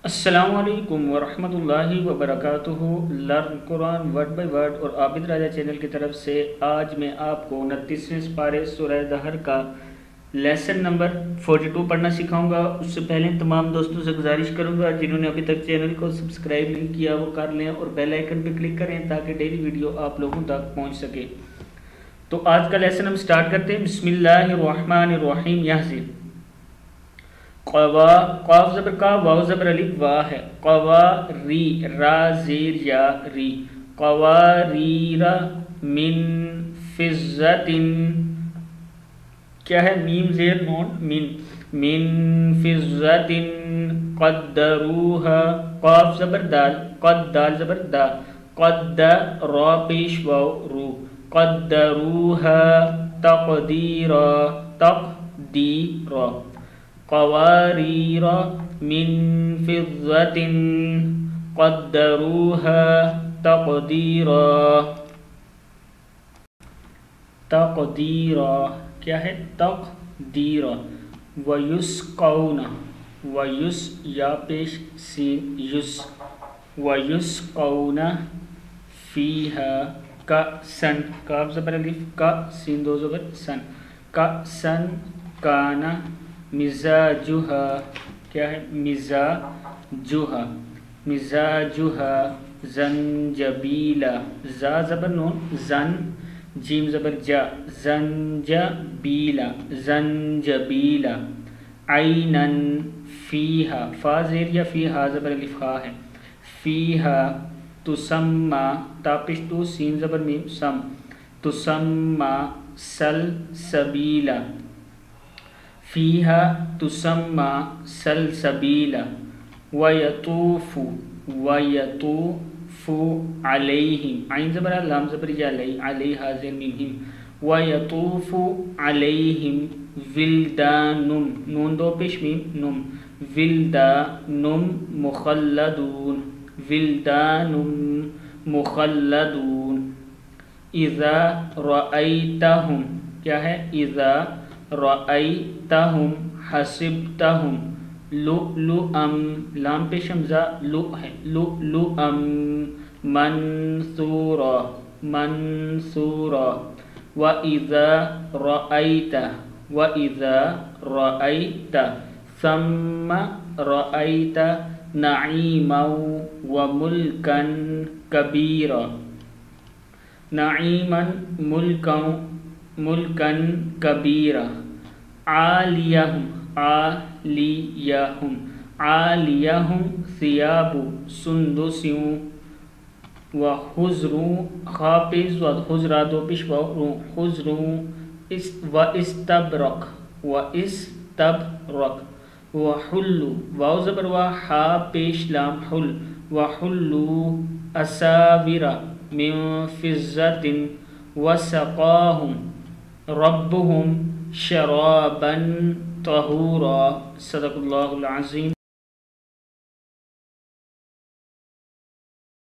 السلام علیکم ورحمۃ اللہ وبرکاتہ۔ Learn Quran word by word اور عابد راجہ چینل کی طرف سے آج میں آپ کو 29ویں سپارے سورہ دہر کا لیسن نمبر 42 پڑھنا سکھاؤں گا۔ اس سے پہلے تمام دوستوں سے گزارش کروں گا جنہوں نے ابھی تک چینل کو سبسکرائب نہیں کیا وہ کر لیں اور بیل آئیکن پہ کلک کریں تاکہ ڈیلی ویڈیو آپ لوگوں تک پہنچ سکے۔ تو آج کا لیسن ہم سٹارٹ کرتے ہیں۔ بسم اللہ الرحمن الرحیم۔ یہاں سے قوا، قاف زبر کا، واو زبر الف وا ہے۔ قوا ری، را زیر یا ری۔ قواریر من فضۃ، کیا ہے؟ میم زیر نون من فضۃ قدروها، قاف زبر دال، قد دال زبر دا، قد را پیش واو رو، قدروها تقدیرا، تقدیرا۔ قواریر من فضۃ قدروها تقدیرا، تقدیرا کیا ہے؟ تقدیرا۔ ویسقون، ویس یا پیش سین یس، ویسقون فیہا کأسن، کاف زبر الف کا، سین دو زبر سن، کأسن کان مزاجہا، کیا ہے؟ مزاجہا، مزاجہا زنجبیلا، زا زبر نون زن، جیم زبر جا، زنجبیلا، زنجبیلا۔ عینن فیہا، فا زیر یا فیہا زبر الف خا ہے، فیہا تسمى، تا پیش تو، سین زبر میم سم، تسمى سلسبیلا، فیہا تسمى سلسبیلا۔ ویطوف، ویطوف علیہم، عین زبر لام زبر یا علی، علیہا زیر میم ہم، ویطوف علیہم ولدان، نون دو پیش میم نم، ولدان مخلدون، ولدان مخلدون۔ اذا رأیتہم، کیا ہے؟ اذا رأیتہم حسبتہم لؤلؤا، لام پیش حمزہ لؤ ہے، لؤلؤا منثورا، منثورا۔ وَإِذَا رَأَيْتَ، وَإِذَا رَأَيْتَ ثَمَّ رَأَيْتَ نَعِيمًا وَمُلْكًا كَبِيرًا، نَعِيمًا مُلْكًا كَبِيرًا۔ عَالِيَهُمْ، عَالِيَهُمْ، عَالِيَهُمْ ثِيَابُ سُنْدُسٍ وَخُضْرٍ، خاپز و خضرا دو پیش واو، خضر وَإِسْتَبْرَقٍ، وَإِسْتَبْرَقٍ۔ وَحُلُّ، واو زبر وا، حا پیش لام حل، وَحُلُّ أَسَاوِرَ من فضة وَسَقَاهُمْ رَبُّهُمْ شَرَابًا طَهُورًا۔ صدق اللہ العظیم۔